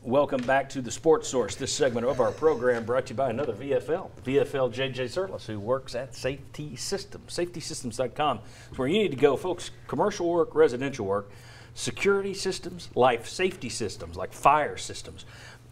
Welcome back to the Sports Source. This segment of our program brought to you by another VFL JJ Surlis, who works at Safety Systems. SafetySystems.com is where you need to go, folks. Commercial work, residential work, security systems, life safety systems like fire systems.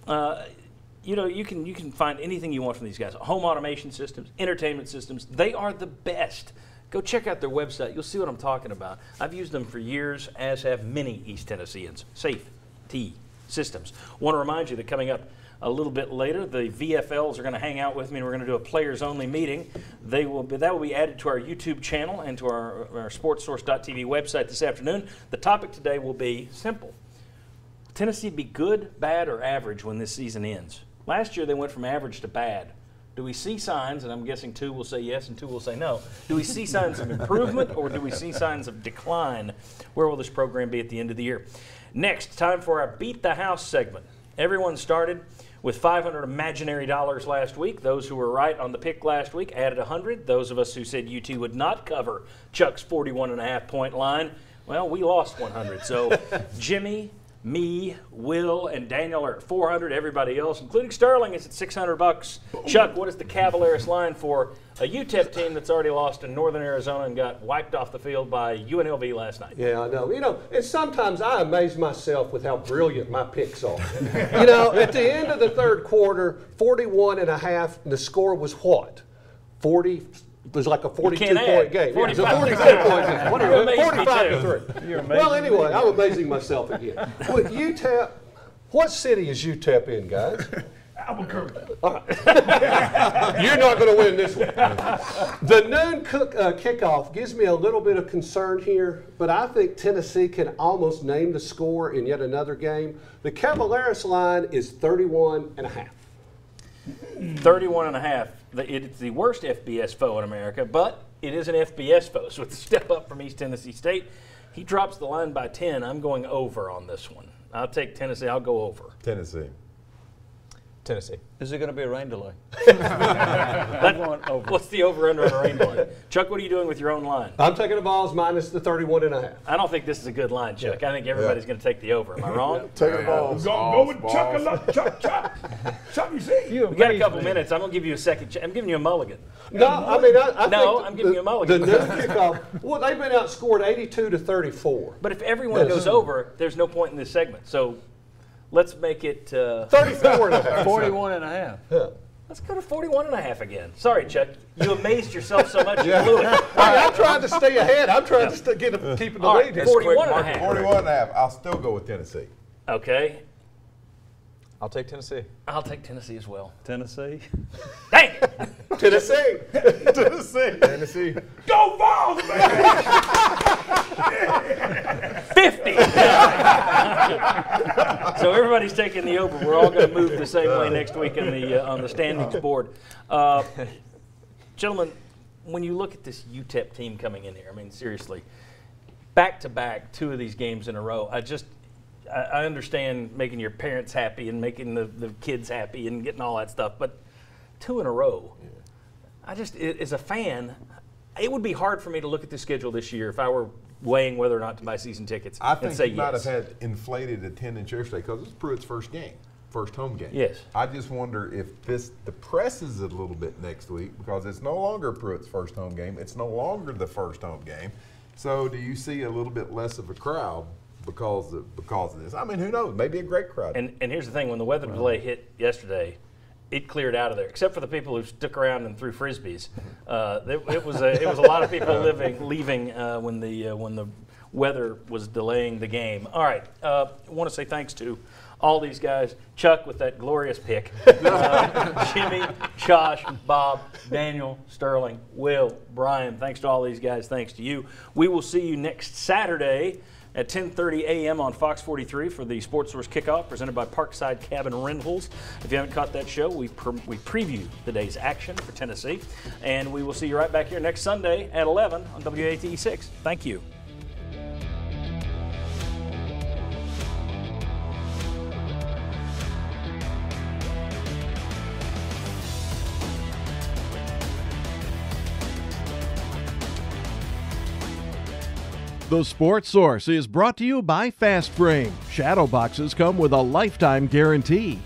You can find anything you want from these guys. Home automation systems, entertainment systems. They are the best. Go check out their website. You'll see what I'm talking about. I've used them for years, as have many East Tennesseans. Safety Systems. I want to remind you that coming up a little bit later, the VFLs are going to hang out with me, and we're going to do a players-only meeting. That will be added to our YouTube channel and to our SportsSource.tv website this afternoon. The topic today will be simple. Tennessee be good, bad, or average when this season ends? Last year they went from average to bad. Do we see signs, and I'm guessing 2 will say yes and 2 will say no, do we see signs of improvement or do we see signs of decline? Where will this program be at the end of the year? Next, time for our Beat the House segment. Everyone started with $500 imaginary dollars last week. Those who were right on the pick last week added 100. Those of us who said UT would not cover Chuck's 41.5-point line, well, we lost 100. So Jimmy, me, Will, and Daniel are at 400. Everybody else, including Sterling, is at $600. Chuck, what is the Cavaliers line for a UTEP team that's already lost in Northern Arizona and got wiped off the field by UNLV last night? Yeah, I know. And sometimes I amaze myself with how brilliant my picks are. At the end of the third quarter, 41.5, the score was what? 40. It was like a 42-point game. It was a 42-point game. 45-3. Well, anyway, I'm amazing myself again. With UTEP, what city is UTEP in, guys? Albuquerque. All right. You're not going to win this one. The noon kickoff gives me a little bit of concern here, but I think Tennessee can almost name the score in yet another game. The Cavaliers line is 31.5. 31.5. It's the worst FBS foe in America, but it is an FBS foe. So it's a step up from East Tennessee State. He drops the line by 10. I'm going over on this one. I'll take Tennessee. I'll go over. Tennessee. Is there going to be a rain delay? What's the over-under on a rain delay? Chuck, what are you doing with your own line? I'm taking the Vols minus the 31.5. I don't think this is a good line, Chuck. I think everybody's going to take the over. Am I wrong? Take the Vols. Go with Chuck. Chuck, you see? We got a couple minutes. I'm going to give you a second. I'm giving you a mulligan. No, I mean, I think I'm giving you a mulligan. The noon kickoff, well, they've been outscored 82-34. But if everyone goes over, there's no point in this segment. So let's make it 34.5. 41.5. Yeah. Let's go to 41.5 again. Sorry, Chuck. You amazed yourself so much you blew it. Hey, I'm trying to stay ahead. I'm trying to keep the lead here. 41.5. 41.5. I'll still go with Tennessee. Okay. I'll take Tennessee. I'll take Tennessee as well. Tennessee. Dang it. Tennessee. Tennessee. Go Vols, man! 50. So everybody's taking the over. We're all going to move the same way next week on the standings board. Gentlemen, when you look at this UTEP team coming in here, I mean, seriously, back-to-back, 2 of these games in a row, I understand making your parents happy and making the kids happy and getting all that stuff, but 2 in a row, as a fan, it would be hard for me to look at the schedule this year if I were weighing whether or not to buy season tickets I and think say you might yes. have had inflated attendance yesterday because it's Pruitt's first home game. Yes. I just wonder if this depresses it a little bit next week because it's no longer Pruitt's first home game. It's no longer the first home game. So do you see a little bit less of a crowd because of this? I mean, who knows? Maybe a great crowd. And here's the thing: when the weather delay hit yesterday, it cleared out of there, except for the people who stuck around and threw frisbees. It was a lot of people leaving when the weather was delaying the game. All right, I want to say thanks to all these guys. Chuck with that glorious pick. Jimmy, Josh, Bob, Daniel, Sterling, Will, Brian. Thanks to all these guys. Thanks to you. We will see you next Saturday at 10:30 a.m. on Fox 43 for the Sports Source Kickoff presented by Parkside Cabin Rentals. If you haven't caught that show, we preview the day's action for Tennessee. And we will see you right back here next Sunday at 11 on WATE 6. Thank you. The The Sports Source is brought to you by Fast Frame. Shadow boxes come with a lifetime guarantee.